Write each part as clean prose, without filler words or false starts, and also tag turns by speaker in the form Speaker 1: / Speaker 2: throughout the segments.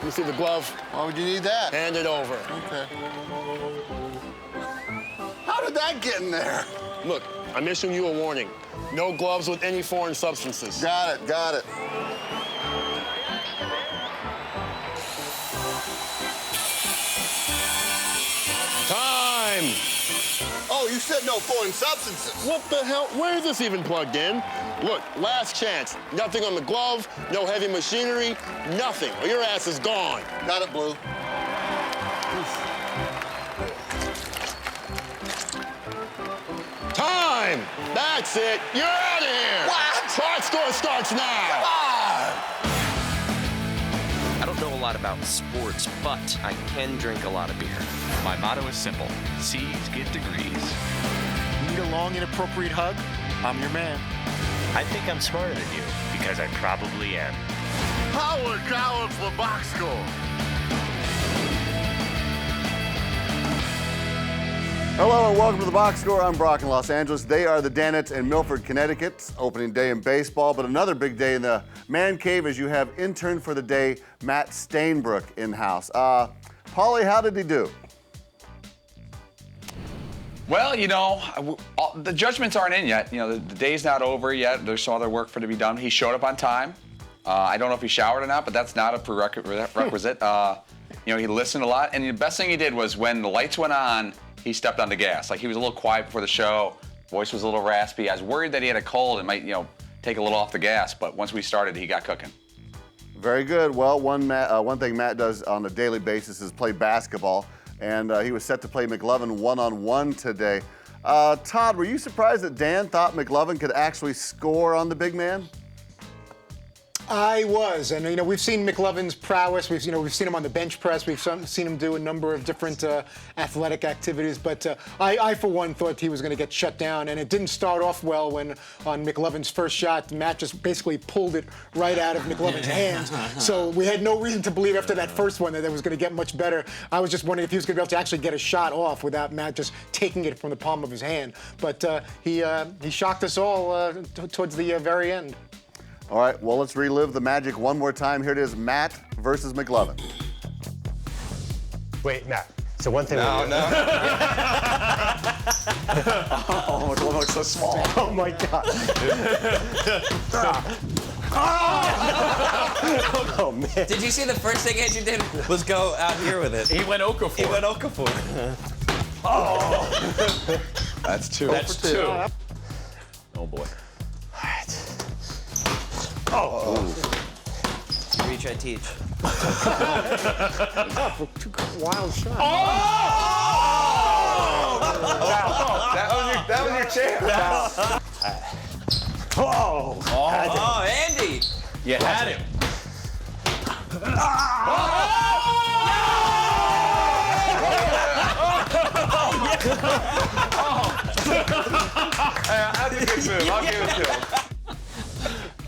Speaker 1: me see the glove.
Speaker 2: Why would you need that?
Speaker 1: Hand it over.
Speaker 2: Okay. How did that get in there?
Speaker 1: Look, I'm issuing you a warning. No gloves with any foreign substances.
Speaker 2: Got it, got it.
Speaker 1: Time!
Speaker 2: Oh, you said no foreign substances.
Speaker 1: What the hell? Where is this even plugged in? Look, last chance. Nothing on the glove, no heavy machinery, nothing. Or your ass is gone.
Speaker 2: Got it, Blue.
Speaker 1: Time! That's it. You're out of here.
Speaker 2: What?
Speaker 1: Part score starts now.
Speaker 3: I don't know a lot about sports, but I can drink a lot of beer.
Speaker 4: My motto is simple. C's get degrees.
Speaker 5: Need a long, inappropriate hug? I'm your man.
Speaker 4: I think I'm smarter than you, because I probably am.
Speaker 2: Howard Collins for box score. Hello and welcome to the Box Score. I'm Brock in Los Angeles. They are the Danettes in Milford, Connecticut. It's opening day in baseball, but another big day in the man cave as you have intern for the day, Matt Stainbrook, in-house. Paulie, how did he do?
Speaker 6: Well, you know, the judgments aren't in yet. You know, the day's not over yet. There's some other work for to be done. He showed up on time. I don't know if he showered or not, but that's not a prerequisite. You know, he listened a lot, and the best thing he did was when the lights went on, he stepped on the gas. Like, he was a little quiet before the show. Voice was a little raspy. I was worried that he had a cold and might, you know, take a little off the gas, but once we started, he got cooking. Very good. Well, one thing Matt does on a daily basis is play basketball, and he was set to play McLovin one-on-one today. Todd, were you surprised that Dan thought McLovin could actually score on the big man?
Speaker 5: I was, and you know, we've seen McLovin's prowess. We've seen him on the bench press. We've seen him do a number of different athletic activities. But I, for one, thought he was going to get shut down, and it didn't start off well when on McLovin's first shot, Matt just basically pulled it right out of McLovin's hands. So we had no reason to believe after that first one that it was going to get much better. I was just wondering if he was going to be able to actually get a shot off without Matt just taking it from the palm of his hand. But he shocked us all towards the very end.
Speaker 2: All right, well, let's relive the magic one more time. Here it is, Matt versus McLovin.
Speaker 7: Wait, Matt. So one thing.
Speaker 6: No.
Speaker 2: Oh, McLovin looks so small.
Speaker 7: Oh my God. Oh man.
Speaker 3: Did you see the first thing Andrew did was go out here with it?
Speaker 4: He went Okafor.
Speaker 3: He went Okafor.
Speaker 7: Oh.
Speaker 6: That's two.
Speaker 4: That's two. Oh, boy.
Speaker 7: All right. Oh.
Speaker 3: Reach, I teach.
Speaker 5: Wild shot.
Speaker 6: That was your chance.
Speaker 3: Oh, Andy!
Speaker 4: You had him.
Speaker 6: I'll give it to him. I'll give it to him.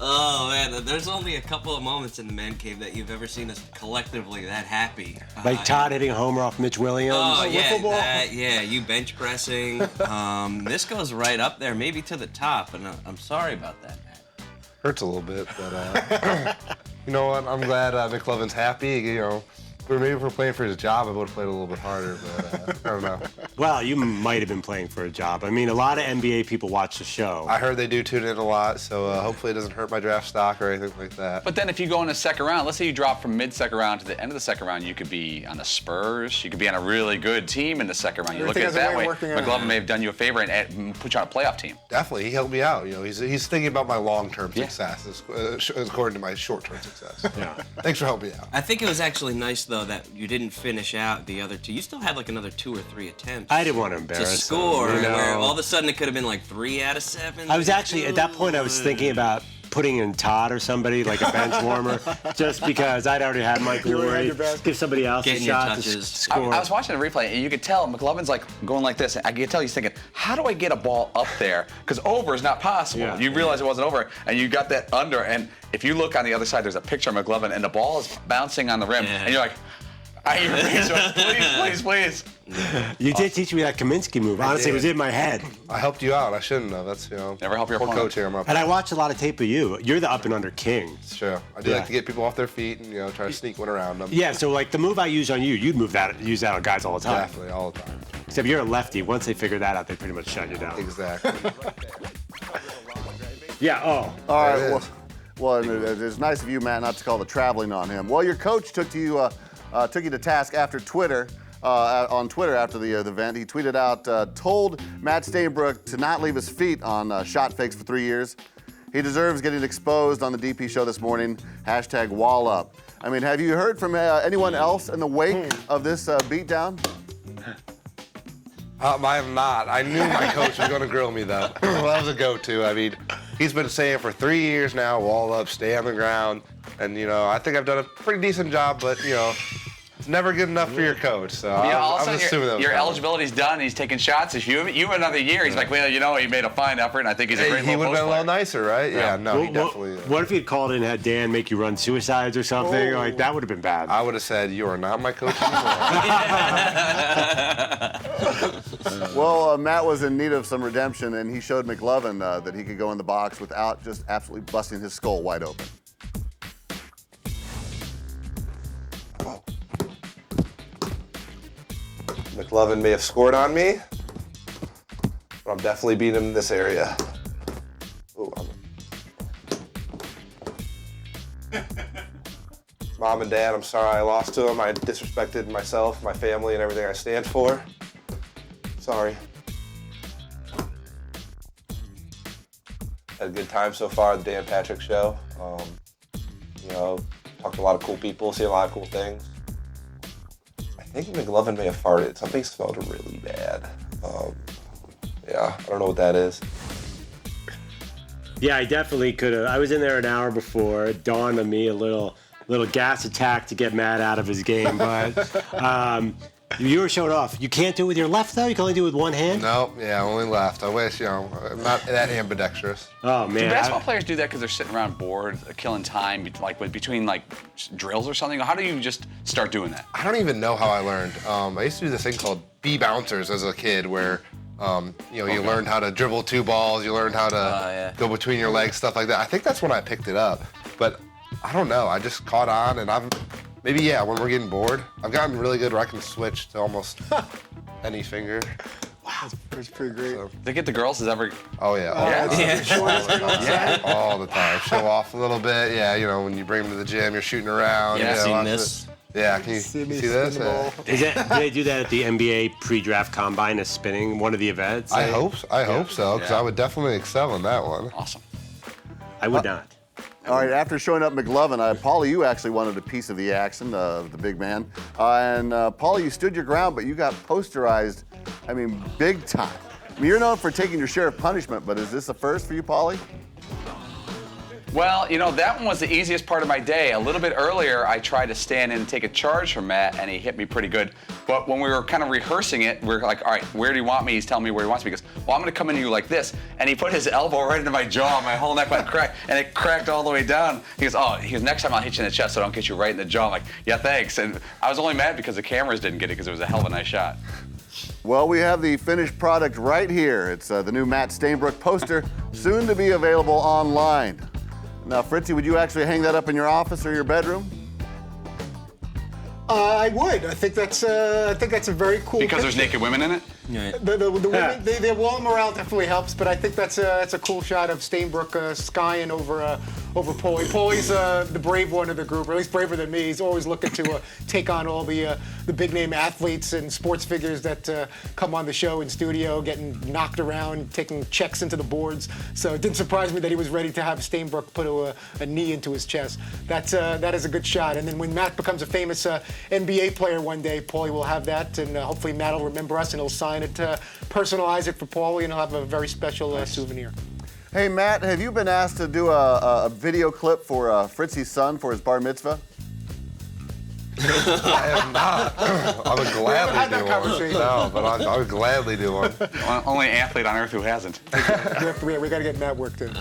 Speaker 3: Oh man, there's only a couple of moments in the man cave that you've ever seen us collectively that happy.
Speaker 7: Like Todd hitting a homer off Mitch Williams.
Speaker 3: Oh yeah,
Speaker 5: wiffle ball.
Speaker 3: yeah, you bench pressing. This goes right up there, maybe to the top, and I'm sorry about that, Matt.
Speaker 8: Hurts a little bit, but you know what? I'm glad McLovin's happy. You know, maybe if we're playing for his job, I would have played a little bit harder, but I don't know.
Speaker 7: Well, you might have been playing for a job. I mean, a lot of NBA people watch the show.
Speaker 8: I heard they do tune in a lot, so hopefully it doesn't hurt my draft stock or anything like that.
Speaker 6: But then if you go in the second round, let's say you drop from mid-second round to the end of the second round, you could be on the Spurs. You could be on a really good team in the second round. You look at it that way. McLovin may have done you a favor and put you on a playoff team.
Speaker 8: Definitely, he helped me out. You know, he's thinking about my long-term success according to my short-term success.
Speaker 7: Yeah.
Speaker 8: Thanks for helping me out.
Speaker 3: I think it was actually nice though that you didn't finish out the other two. You still had like another 2 or 3 attempts.
Speaker 7: I didn't want to embarrass
Speaker 3: to score,
Speaker 7: him, you know?
Speaker 3: where all of a sudden it could have been like 3 out of 7.
Speaker 7: I was actually, at that point, I was thinking about putting in Todd or somebody, like a bench warmer, just because I'd already had my glory. Give somebody else
Speaker 3: Getting
Speaker 7: a
Speaker 3: your
Speaker 7: shot to
Speaker 3: touches.
Speaker 7: score.
Speaker 6: I was watching the replay, and you could tell McLovin's like going like this. I could tell he's thinking, how do I get a ball up there? Because over is not possible.
Speaker 7: Yeah.
Speaker 6: You realize it wasn't over, and you got that under. And if you look on the other side, there's a picture of McLovin, and the ball is bouncing on the rim, and you're like, Please.
Speaker 7: You did teach me that Kaminsky move. Honestly, it was in my head.
Speaker 8: I helped you out. I shouldn't have. That's,
Speaker 6: Never help your
Speaker 8: poor
Speaker 6: opponent.
Speaker 8: coach here. I'm up.
Speaker 7: And I watched a lot of tape of you. You're the up and under king.
Speaker 8: It's true. I do like to get people off their feet and, try to sneak one around them.
Speaker 7: Yeah, so like the move I use on you, you'd use that on guys all the time.
Speaker 8: Definitely, all the time.
Speaker 7: Except you're a lefty. Once they figure that out, they pretty much shut you down.
Speaker 8: Exactly.
Speaker 7: Yeah, oh.
Speaker 2: All right.
Speaker 8: There it
Speaker 2: Well, it's nice of you, Matt, not to call the traveling on him. Well, your coach took you to task after Twitter. On Twitter after the event, he tweeted out, told Matt Stainbrook to not leave his feet on shot fakes for 3 years. He deserves getting exposed on the DP show this morning. #WallUp. I mean, have you heard from anyone else in the wake of this beatdown?
Speaker 8: I have not. I knew my coach was going to grill me, though. Well, that was a go-to. I mean, he's been saying for 3 years now, wall up, stay on the ground. And, I think I've done a pretty decent job, but, it's never good enough for your coach. So
Speaker 6: all
Speaker 8: I
Speaker 6: of a
Speaker 8: was
Speaker 6: sudden
Speaker 8: assuming that was
Speaker 6: your
Speaker 8: coming.
Speaker 6: eligibility's done. And he's taking shots. If you another year, he's like, well, he made a fine effort, and I think he's a great
Speaker 8: He would have been a little
Speaker 6: player.
Speaker 8: nicer, right? Yeah, no, he
Speaker 7: What,
Speaker 8: definitely.
Speaker 7: what if he had called in and had Dan make you run suicides or something? Like, that would have been bad.
Speaker 8: I would have said, you are not my coach anymore.
Speaker 2: Well, Matt was in need of some redemption, and he showed McLovin that he could go in the box without just absolutely busting his skull wide open.
Speaker 8: McLovin may have scored on me, but I'm definitely beating him in this area. Ooh, Mom and Dad, I'm sorry I lost to him. I disrespected myself, my family, and everything I stand for. Sorry. Had a good time so far at the Dan Patrick Show. Talked to a lot of cool people, seen a lot of cool things. I think McLovin may have farted. Something smelled really bad. I don't know what that is.
Speaker 7: Yeah, I definitely could have. I was in there an hour before. It dawned on me a little gas attack to get Matt out of his game, but you were showed off. You can't do it with your left, though? You can only do it with one hand?
Speaker 8: Nope, only left. I wish, I'm not that ambidextrous.
Speaker 7: Oh, man.
Speaker 6: Do basketball players do that because they're sitting around bored, killing time, between drills or something? How do you just start doing that?
Speaker 8: I don't even know how I learned. I used to do this thing called B-bouncers as a kid where, you learned how to dribble 2 balls, you learned how to go between your legs, stuff like that. I think that's when I picked it up. But I don't know. I just caught on, and when we're getting bored, I've gotten really good where I can switch to almost any finger.
Speaker 5: Wow, that's pretty great.
Speaker 8: So,
Speaker 6: They get the girls as ever.
Speaker 8: oh, yeah. All the time. Show off a little bit. Yeah, when you bring them to the gym, you're shooting around.
Speaker 3: Yeah, I've seen
Speaker 8: lots of-
Speaker 3: this.
Speaker 8: Yeah, can you see
Speaker 5: me
Speaker 8: this?
Speaker 5: spin the ball.
Speaker 7: Do they do that at the NBA pre-draft combine as spinning one of the events?
Speaker 8: I hope so, because
Speaker 6: Yeah.
Speaker 8: I would definitely excel in that one.
Speaker 6: Awesome.
Speaker 7: I would not.
Speaker 2: All right, after showing up McLovin, Paulie, you actually wanted a piece of the action, the big man. And Paulie, you stood your ground, but you got posterized, big time. You're known for taking your share of punishment, but is this a first for you, Paulie?
Speaker 6: Well, that one was the easiest part of my day. A little bit earlier, I tried to stand in and take a charge from Matt, and he hit me pretty good. But when we were kind of rehearsing it, we were like, all right, where do you want me? He's telling me where he wants me. He goes, well, I'm going to come into you like this. And he put his elbow right into my jaw. My whole neck went crack, and it cracked all the way down. He goes, next time I'll hit you in the chest so I don't get you right in the jaw. I'm like, yeah, thanks. And I was only mad because the cameras didn't get it because it was a hell of a nice shot.
Speaker 2: Well, we have the finished product right here. It's the new Matt Stainbrook poster, soon to be available online. Now, Fritzy, would you actually hang that up in your office or your bedroom?
Speaker 5: I would. I think that's a very cool.
Speaker 6: Because there's naked women in it?
Speaker 5: The women, the wall morale definitely helps, but I think that's a cool shot of Stainbrook skying over Paulie. Paulie's the brave one of the group, or at least braver than me. He's always looking to take on all the big name athletes and sports figures that come on the show in studio, getting knocked around, taking checks into the boards. So it didn't surprise me that he was ready to have Stainbrook put a knee into his chest. That is a good shot. And then when Matt becomes a famous NBA player one day, Paulie will have that, and hopefully Matt will remember us and he'll sign it, personalize it for Paulie, and he'll have a very special souvenir.
Speaker 2: Hey, Matt, have you been asked to do a video clip for Fritzy's son for his bar mitzvah?
Speaker 8: I have not. I would gladly do one. No, but I would gladly do one.
Speaker 6: Only athlete on earth who hasn't.
Speaker 5: We got to get Matt worked in.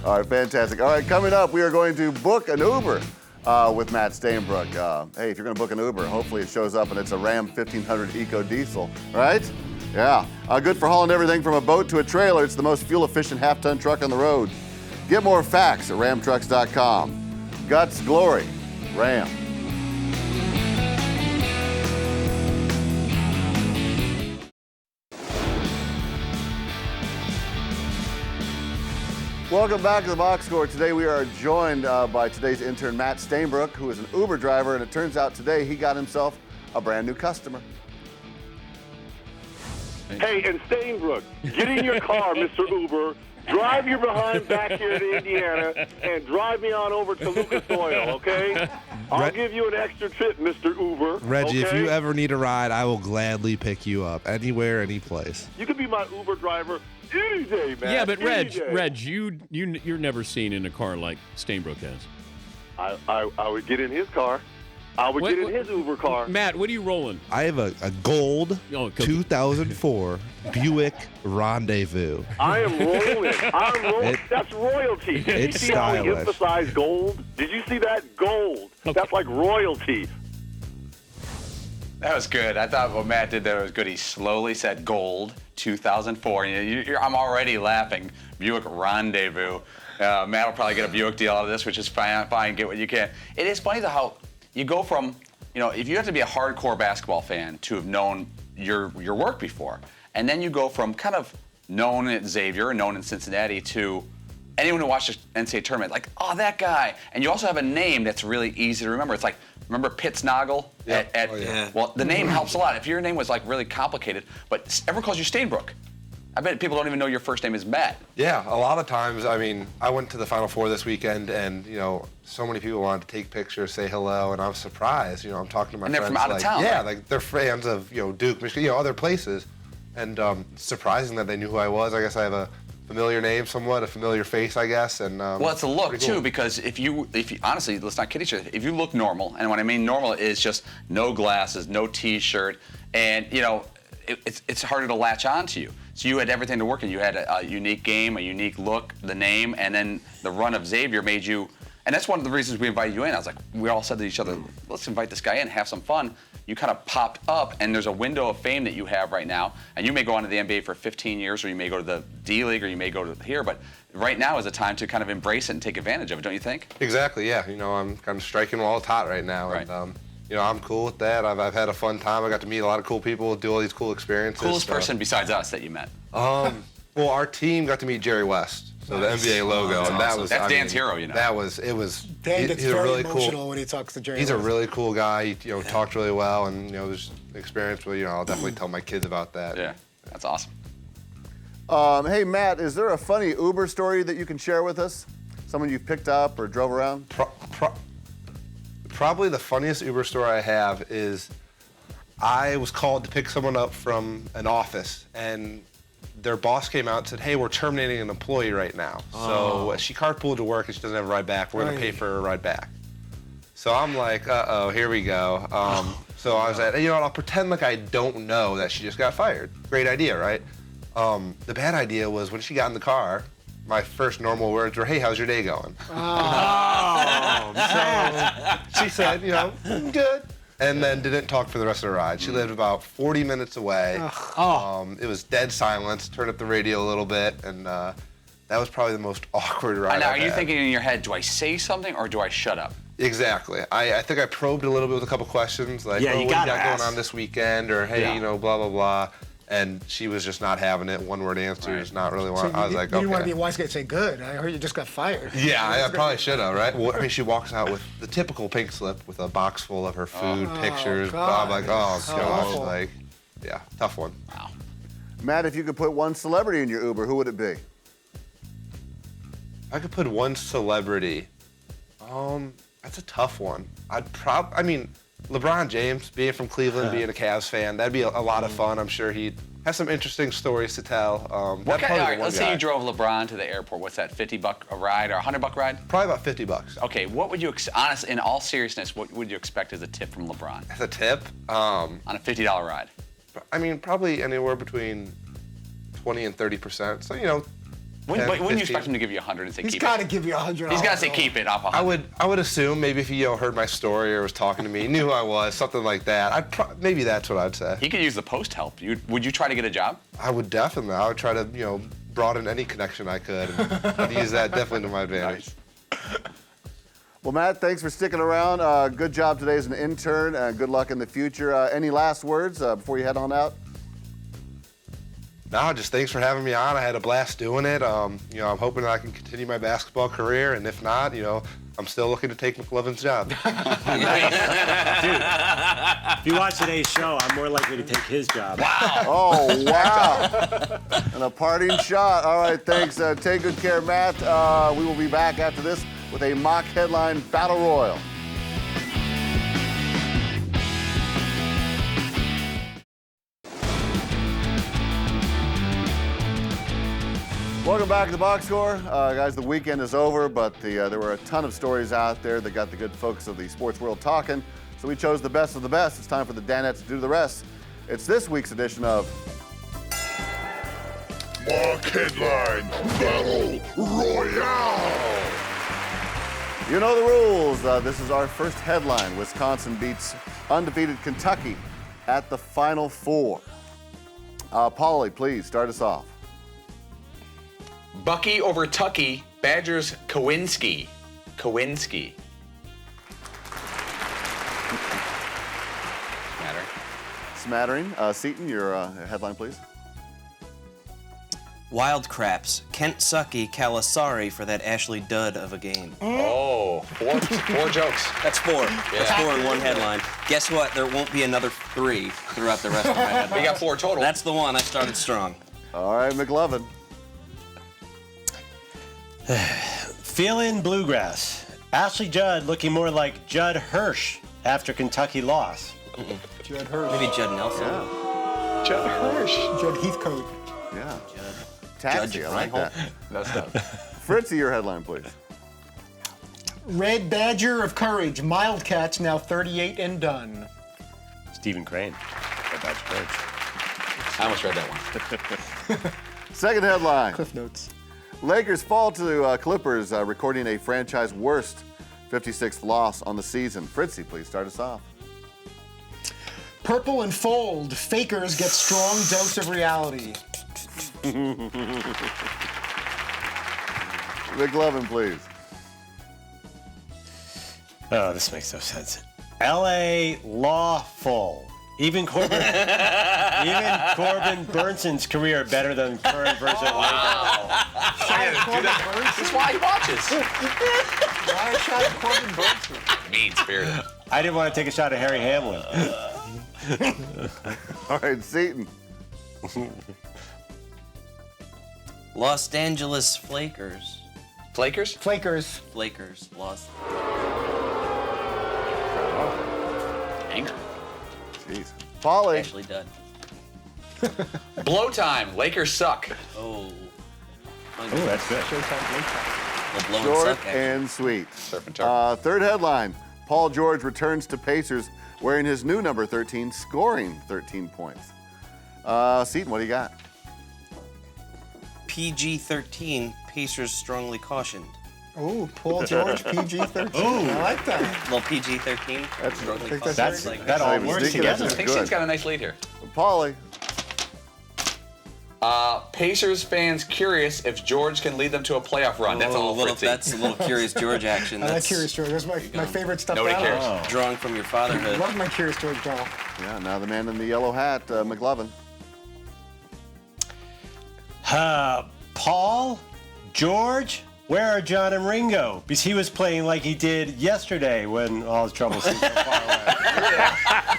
Speaker 2: All right, fantastic. All right, coming up, we are going to book an Uber with Matt Stainbrook. Hey, if you're going to book an Uber, hopefully it shows up and it's a Ram 1500 Eco Diesel, right? Yeah. Good for hauling everything from a boat to a trailer. It's the most fuel-efficient half-ton truck on the road. Get more facts at ramtrucks.com. Guts, glory, Ram. Welcome back to the Box Score. Today we are joined by today's intern, Matt Stainbrook, who is an Uber driver, and it turns out today he got himself a brand new customer.
Speaker 9: Hey, and Stainbrook, get in your car, Mr. Uber. Drive your behind back here to Indiana and drive me on over to Lucas Oil, okay? I'll give you an extra tip, Mr. Uber.
Speaker 10: Reggie,
Speaker 9: okay?
Speaker 10: if you ever need a ride, I will gladly pick you up anywhere, any place.
Speaker 9: You can be my Uber driver any day, man.
Speaker 11: Yeah, but
Speaker 9: any day.
Speaker 11: Reg, you're never seen in a car like Stainbrook has.
Speaker 9: I would get in his car. I would get in his Uber car.
Speaker 11: Matt, what are you rolling?
Speaker 10: I have a gold 2004 Buick Rendezvous.
Speaker 9: I am rolling. I'm rolling. That's royalty. Did you
Speaker 10: It's
Speaker 9: see how he
Speaker 10: stylish.
Speaker 9: emphasized gold? Did you see that? Gold.
Speaker 11: Okay.
Speaker 9: That's like royalty.
Speaker 6: That was good. I thought what Matt did there was good. He slowly said gold 2004. I'm already laughing. Buick Rendezvous. Matt will probably get a Buick deal out of this, which is fine. Get what you can. It is funny though how you go from, if you have to be a hardcore basketball fan to have known your work before, and then you go from kind of known at Xavier, known in Cincinnati, to anyone who watched the NCAA tournament, like, oh, that guy. And you also have a name that's really easy to remember. It's like, remember Pittsnoggle?
Speaker 3: Yeah.
Speaker 6: Well, the name helps a lot. If your name was like really complicated, but everyone calls you Stainbrook. I bet people don't even know your first name is Matt.
Speaker 8: Yeah, a lot of times, I mean, I went to the Final Four this weekend and, so many people wanted to take pictures, say hello, and I was surprised. I'm talking to my
Speaker 6: And
Speaker 8: friends.
Speaker 6: they're from out of town,
Speaker 8: Yeah,
Speaker 6: right?
Speaker 8: like they're fans of, Duke, Michigan, other places. And surprising that they knew who I was. I guess I have a familiar name somewhat, a familiar face, I guess. And
Speaker 6: well, it's a look
Speaker 8: pretty cool.
Speaker 6: too, because if you honestly, let's not kid each other. If you look normal, and what I mean normal is just no glasses, no T-shirt, and it's harder to latch on to you. So you had everything to work in. You had a unique game, a unique look, the name, and then the run of Xavier made you. And that's one of the reasons we invited you in. I was like, we all said to each other, let's invite this guy in, have some fun. You kind of popped up, and there's a window of fame that you have right now. And you may go on to the NBA for 15 years, or you may go to the D League, or you may go to here. But right now is a time to kind of embrace it and take advantage of it, don't you think?
Speaker 8: Exactly, yeah. I'm kind of striking while it's hot right now.
Speaker 6: Right.
Speaker 8: And, I'm cool with that. I've had a fun time. I got to meet a lot of cool people, do all these cool experiences.
Speaker 6: Coolest person besides us that you met?
Speaker 8: Well, our team got to meet Jerry West, so the NBA logo, and that was
Speaker 6: Dan's hero,
Speaker 8: That was it was.
Speaker 5: Dan gets
Speaker 8: he's a
Speaker 5: very
Speaker 8: really
Speaker 5: emotional
Speaker 8: cool.
Speaker 5: when he talks to Jerry.
Speaker 8: He's a
Speaker 5: West.
Speaker 8: really cool guy. He talked really well, and there's experience with. I'll definitely tell my kids about that.
Speaker 6: Yeah, that's awesome.
Speaker 2: Hey, Matt, is there a funny Uber story that you can share with us? Someone you've picked up or drove around?
Speaker 8: Probably the funniest Uber story I have is I was called to pick someone up from an office, and their boss came out and said, hey, we're terminating an employee right now. So she carpooled to work and she doesn't have a ride back. We're going to pay for her ride back. So I'm like, uh-oh, here we go. So I was like, I'll pretend like I don't know that she just got fired. Great idea, right? The bad idea was when she got in the car, my first normal words were, hey, how's your day going? So she said, good. And then didn't talk for the rest of the ride. She lived about 40 minutes away. It was dead silence. Turned up the radio a little bit, and that was probably the most awkward ride
Speaker 6: Now,
Speaker 8: I've
Speaker 6: are you
Speaker 8: had.
Speaker 6: thinking in your head, do I say something or do I shut up?
Speaker 8: Exactly. I think I probed a little bit with a couple questions, like,
Speaker 7: Yeah, you
Speaker 8: what do you
Speaker 7: gotta
Speaker 8: got going
Speaker 7: ask.
Speaker 8: on this weekend, or hey, blah, blah, blah. And she was just not having it. One-word answers, not really
Speaker 5: So
Speaker 8: want. I was like,
Speaker 5: you didn't want to
Speaker 8: okay.
Speaker 5: be a wise guy and say, good. I heard you just got fired.
Speaker 8: Yeah, I probably should have, right? Well, I mean, she walks out with the typical pink slip with a box full of her food, pictures.
Speaker 5: God.
Speaker 8: I'm like, oh,
Speaker 5: So
Speaker 8: gosh.
Speaker 5: awful.
Speaker 8: Like, yeah, tough one.
Speaker 6: Wow.
Speaker 2: Matt, if you could put one celebrity in your Uber, who would it be?
Speaker 8: I could put one celebrity. That's a tough one. LeBron James, being from Cleveland, being a Cavs fan, that'd be a lot of fun. I'm sure he'd have some interesting stories to tell.
Speaker 6: All right, let's say you drove LeBron to the airport. What's that, $50 a ride or $100 ride?
Speaker 8: Probably about $50.
Speaker 6: Okay, what would you, honestly, in all seriousness, what would you expect as a tip from LeBron
Speaker 8: As a tip,
Speaker 6: on a $50 ride?
Speaker 8: probably anywhere between 20 and 30%. So,
Speaker 6: Wouldn't you
Speaker 8: 15.
Speaker 6: expect him to give you 100 and say
Speaker 5: He's
Speaker 6: keep
Speaker 5: got to
Speaker 6: it?
Speaker 5: give you 100.
Speaker 6: He's got to say keep it off 100.
Speaker 8: I would assume maybe if he heard my story or was talking to me, knew who I was, something like that. Maybe that's what I'd say.
Speaker 6: He could use the post help. Would you try to get a job?
Speaker 8: I would definitely. I would try to broaden any connection I could and I'd use that definitely to my advantage.
Speaker 2: Well, Matt, thanks for sticking around. Good job today as an intern, and good luck in the future. Any last words before you head on out?
Speaker 8: No, just thanks for having me on. I had a blast doing it. I'm hoping that I can continue my basketball career, and if not, I'm still looking to take McLovin's job.
Speaker 7: Dude, if you watch today's show, I'm more likely to take his job.
Speaker 6: Wow.
Speaker 2: Oh, wow. And a parting shot. All right, thanks. Take good care, Matt. We will be back after this with a mock headline battle royal. Welcome back to the Box Score. Guys, the weekend is over, but there were a ton of stories out there that got the good folks of the sports world talking. So we chose the best of the best. It's time for the Danettes to do the rest. It's this week's edition of
Speaker 1: Mock Headline Battle Royale.
Speaker 2: You know the rules. This is our first headline. Wisconsin beats undefeated Kentucky at the Final Four. Paulie, please start us off.
Speaker 6: Bucky over Tucky, Badgers Kowinski. Kowinski.
Speaker 2: Smattering. Seton, your headline, please.
Speaker 3: Wild Craps. Kent Sucky Calasari for that Ashley dud of a game.
Speaker 6: Oh, four jokes.
Speaker 3: That's four. That's four in one headline. Guess what? There won't be another three throughout the rest of my headline.
Speaker 6: We got four total.
Speaker 3: That's the one. I started strong.
Speaker 2: All right, McLovin.
Speaker 7: Feeling bluegrass. Ashley Judd looking more like Judd Hirsch after Kentucky loss.
Speaker 5: Judd Hirsch.
Speaker 3: Maybe Judd Nelson.
Speaker 2: Yeah.
Speaker 6: Judd Hirsch.
Speaker 5: Judd Heathcote.
Speaker 2: Yeah.
Speaker 3: Judd.
Speaker 2: Taxi,
Speaker 3: Judge
Speaker 2: I like that.
Speaker 6: That's stuff.
Speaker 2: Fritzy, your headline, please.
Speaker 5: Red Badger of Courage. Wildcats now 38 and done.
Speaker 7: Stephen Crane. Red Badger Courage.
Speaker 6: I almost read that one.
Speaker 2: Second headline.
Speaker 5: Cliff notes.
Speaker 2: Lakers fall to Clippers, recording a franchise worst 56th loss on the season. Fritzy, please start us off.
Speaker 5: Purple and Fold. Fakers get strong dose of reality.
Speaker 2: McLovin, please.
Speaker 7: Oh, this makes no sense. L.A. lawful. Even Corbin Burnson's career better than current version of
Speaker 6: Wow. That's why he watches.
Speaker 5: Why a shot at Corbin Burnson?
Speaker 6: Mean spirited.
Speaker 7: I didn't want to take a shot at Harry Hamlin.
Speaker 2: All right, Seton.
Speaker 3: Los Angeles Flakers.
Speaker 6: Flakers?
Speaker 5: Flakers.
Speaker 3: Flakers. Lost.
Speaker 6: Anger.
Speaker 2: Jeez. Paulie.
Speaker 3: Ashley dud.
Speaker 6: Blow time. Lakers suck.
Speaker 3: Oh.
Speaker 7: Oh, that's good.
Speaker 3: Well, blow and
Speaker 2: Short
Speaker 3: suck, actually.
Speaker 2: and sweet.
Speaker 6: Surf and turf.
Speaker 2: Third headline. Paul George returns to Pacers wearing his new number 13, scoring 13 points. Seton, what do you got?
Speaker 3: PG-13. Pacers strongly cautioned.
Speaker 5: Oh, Paul George, PG-13. I like that.
Speaker 3: Well, PG-13.
Speaker 2: That's-
Speaker 3: strongly
Speaker 5: I think
Speaker 3: cautioned.
Speaker 5: that's
Speaker 3: Like,
Speaker 7: that all
Speaker 2: I was
Speaker 7: works
Speaker 2: thinking
Speaker 7: together.
Speaker 2: that's
Speaker 6: I think
Speaker 2: good.
Speaker 6: Steve's got a nice lead here.
Speaker 2: Paulie.
Speaker 6: Pacers fans curious if George can lead them to a playoff run. That's all Fritzy.
Speaker 3: That's a little Curious George action.
Speaker 5: I like
Speaker 3: That's
Speaker 5: Curious George. That's my favorite stuff.
Speaker 6: Nobody
Speaker 5: out of
Speaker 6: cares.
Speaker 5: it.
Speaker 3: drawing from your fatherhood.
Speaker 5: Love my Curious George doll.
Speaker 2: Yeah, now the man in the yellow hat, McLovin.
Speaker 7: Paul, George, where are John and Ringo? Because he was playing like he did yesterday when all his troubles seemed so far away.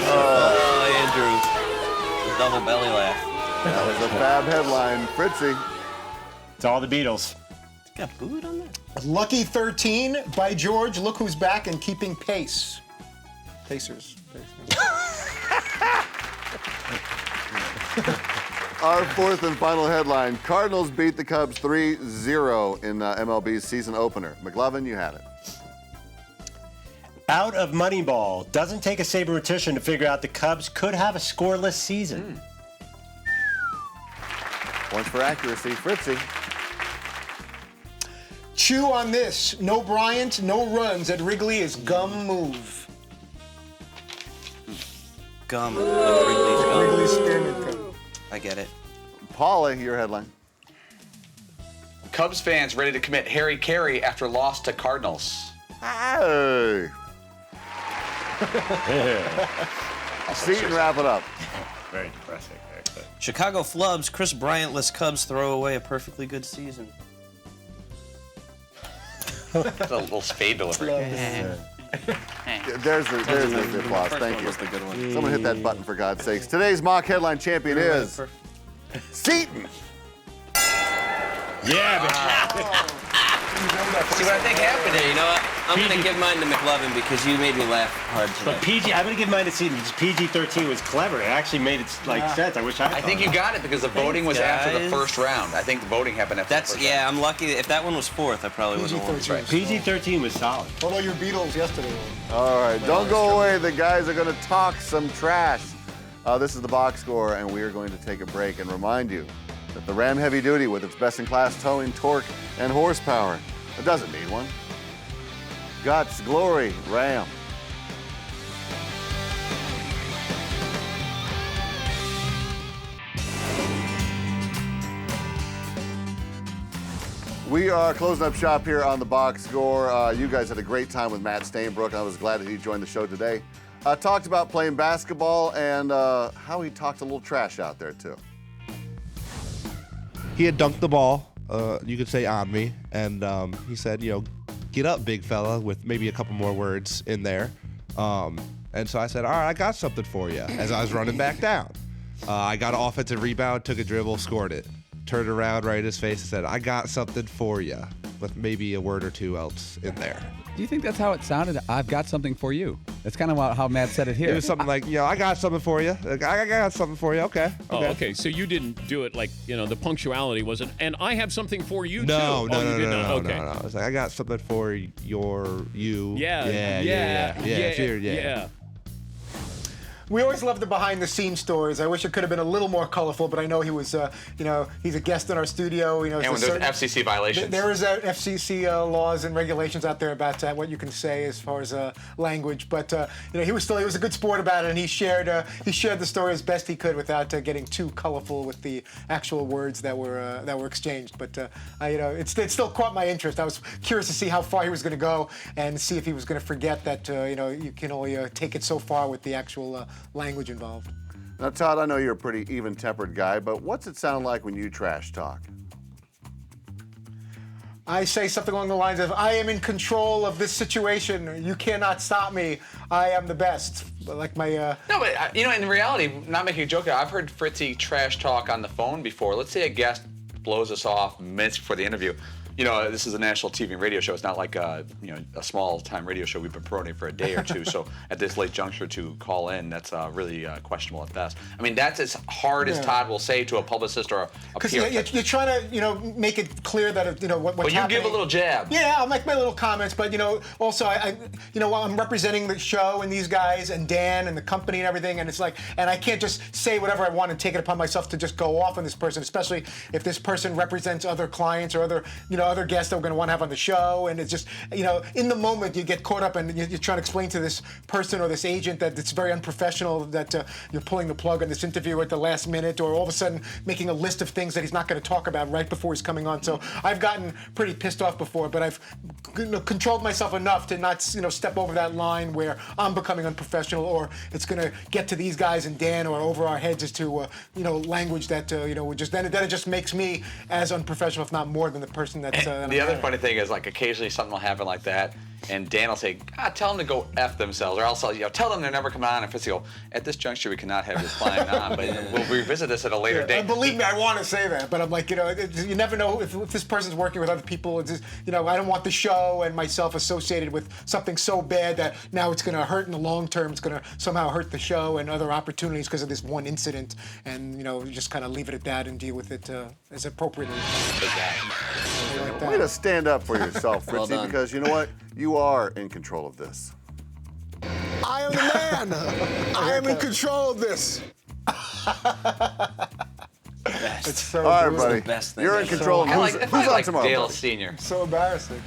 Speaker 3: Oh, Andrew. The double belly laugh.
Speaker 2: That was a fab headline. Fritzy.
Speaker 7: It's all the Beatles.
Speaker 3: Got booed on that?
Speaker 5: Lucky 13 by George. Look who's back and keeping pace. Pacers.
Speaker 2: Our fourth and final headline. Cardinals beat the Cubs 3-0 in MLB's season opener. McLovin, you had it.
Speaker 7: Out of Moneyball. Doesn't take a sabermetician to figure out the Cubs could have a scoreless season.
Speaker 2: Points for accuracy. Fritzy.
Speaker 5: Chew on this. No Bryant, no runs at Wrigley is gum move.
Speaker 3: Gum. Wrigley's gum.
Speaker 5: Wrigley's spearmint gum.
Speaker 3: I get it.
Speaker 2: Paula, your headline.
Speaker 6: Cubs fans ready to commit Harry Carey after loss to Cardinals.
Speaker 2: Hey. Seton, wrap it up.
Speaker 7: Very depressing.
Speaker 3: Chicago flubs. Chris Bryantless Cubs throw away a perfectly good season.
Speaker 6: That's a little spade delivery.
Speaker 2: There's the applause. Thank you.
Speaker 3: The good one.
Speaker 2: Someone hit that button for God's sakes. Today's mock headline champion is Seton.
Speaker 7: Yeah,
Speaker 3: See what I think happened here? You know what? I'm going to give mine to McLovin because you made me laugh hard
Speaker 7: but
Speaker 3: today.
Speaker 7: I'm going to give mine to Seton because PG-13 was clever. It actually made it sense. I wish I
Speaker 6: think you got it because the voting was after the first round. I think the voting happened after the first round.
Speaker 3: Yeah, I'm lucky. If that one was fourth, I probably would have won.
Speaker 5: Right.
Speaker 7: PG-13 was solid.
Speaker 5: What about your Beatles yesterday?
Speaker 2: All right, don't go away. The guys are going to talk some trash. This is the box score, and we are going to take a break and remind you that the Ram Heavy Duty, with its best-in-class towing, torque, and horsepower, it doesn't need one. Guts, glory, Ram. We are closing up shop here on the box score. You guys had a great time with Matt Stainbrook. I was glad that he joined the show today. Talked about playing basketball and how he talked a little trash out there, too.
Speaker 10: He had dunked the ball, you could say, on me, and he said, get up, big fella, with maybe a couple more words in there. And so I said, all right, I got something for you, as I was running back down. I got an offensive rebound, took a dribble, scored it. Turned around right in his face and said, I got something for you, with maybe a word or two else in there.
Speaker 12: Do you think that's how it sounded? I've got something for you. That's kind of how Matt said it here.
Speaker 10: It was something like, I got something for you. I got something for you. Okay.
Speaker 11: Oh, okay. So you didn't do it like, the punctuality wasn't, and I have something for you,
Speaker 10: no,
Speaker 11: too.
Speaker 10: No,
Speaker 11: you did
Speaker 10: no,
Speaker 11: not.
Speaker 10: no,
Speaker 11: Okay.
Speaker 10: no. I was like, I got something for you.
Speaker 11: Yeah.
Speaker 5: We always love the behind-the-scenes stories. I wish it could have been a little more colorful, but I know he was, he's a guest in our studio.
Speaker 6: And when there's FCC violations.
Speaker 5: There is FCC laws and regulations out there about what you can say as far as language. But he was a good sport about it, and he shared the story as best he could without getting too colorful with the actual words that were exchanged. But it still caught my interest. I was curious to see how far he was going to go and see if he was going to forget that you can only take it so far with the actual language involved.
Speaker 2: Now, Todd, I know you're a pretty even-tempered guy, but what's it sound like when you trash talk?
Speaker 5: I say something along the lines of, I am in control of this situation. You cannot stop me. I am the best. Like my...
Speaker 6: No, but, in reality, not making a joke, I've heard Fritzy trash talk on the phone before. Let's say a guest blows us off minutes before the interview. This is a national TV and radio show. It's not like a small-time radio show we've been promoting for a day or two. So at this late juncture to call in, that's really questionable at best. I mean, that's as hard as Todd will say to a publicist or a
Speaker 5: Because
Speaker 6: peer.
Speaker 5: you're trying to, make it clear that what's
Speaker 6: But you
Speaker 5: happening.
Speaker 6: give a little jab.
Speaker 5: Yeah, I'll make my little comments, but also I'm representing the show and these guys and Dan and the company and everything, and it's like, and I can't just say whatever I want and take it upon myself to just go off on this person, especially if this person represents other clients or other guests that we're going to want to have on the show, and it's just, in the moment you get caught up and you're trying to explain to this person or this agent that it's very unprofessional that you're pulling the plug on this interview at the last minute, or all of a sudden making a list of things that he's not going to talk about right before he's coming on. So I've gotten pretty pissed off before, but I've controlled myself enough to not step over that line where I'm becoming unprofessional, or it's going to get to these guys and Dan or over our heads as to language that then it just makes me as unprofessional, if not more, than the person that's
Speaker 6: The other funny thing is, like, occasionally something will happen like that, and Dan will say, tell them to go F themselves, or else tell them they're never coming on. And Fritzy will, at this juncture, we cannot have you flying on, but we'll revisit this at a later date.
Speaker 5: And believe me, I want to say that, but I'm like, you never know if this person's working with other people. It's just, I don't want the show and myself associated with something so bad that now it's going to hurt in the long term. It's going to somehow hurt the show and other opportunities because of this one incident, and just kind of leave it at that and deal with it as appropriately.
Speaker 2: Way to stand up for yourself, Fritzy, because you know what? You are in control of this.
Speaker 5: I am the man. I am in control of this.
Speaker 3: best.
Speaker 5: It's so
Speaker 2: All right,
Speaker 5: brutal.
Speaker 2: buddy.
Speaker 3: the best thing
Speaker 2: You're in
Speaker 3: ever.
Speaker 2: control.
Speaker 6: I like,
Speaker 2: Who's on tomorrow?
Speaker 6: Dale
Speaker 2: buddy?
Speaker 6: Senior.
Speaker 5: So embarrassing.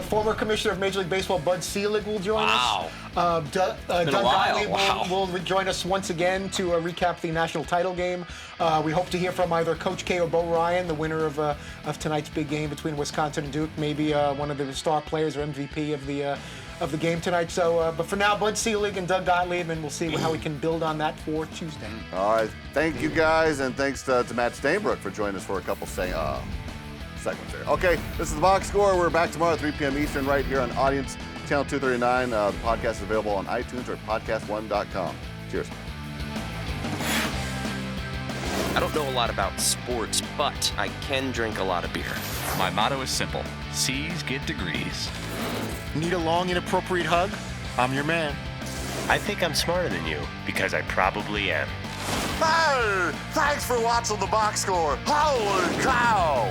Speaker 5: Former Commissioner of Major League Baseball Bud Selig will join us. Doug
Speaker 3: been a while.
Speaker 5: Gottlieb
Speaker 3: Wow.
Speaker 5: will join us once again to recap the national title game. We hope to hear from either Coach K or Bo Ryan, the winner of tonight's big game between Wisconsin and Duke, maybe one of the star players or MVP of the game tonight. So, but for now, Bud Selig and Doug Gottlieb, and we'll see how we can build on that for Tuesday.
Speaker 2: All right. Thank you, guys, and thanks to Matt Stainbrook for joining us for a couple segments here. Okay, this is the Box Score. We're back tomorrow at 3 p.m. Eastern right here on Audience Channel 239. The podcast is available on iTunes or podcast1.com. Cheers.
Speaker 13: I don't know a lot about sports, but I can drink a lot of beer.
Speaker 4: My motto is simple. C's get degrees.
Speaker 14: Need a long, inappropriate hug? I'm your man.
Speaker 4: I think I'm smarter than you because I probably am.
Speaker 2: Hey, thanks for watching the Box Score. Holy cow!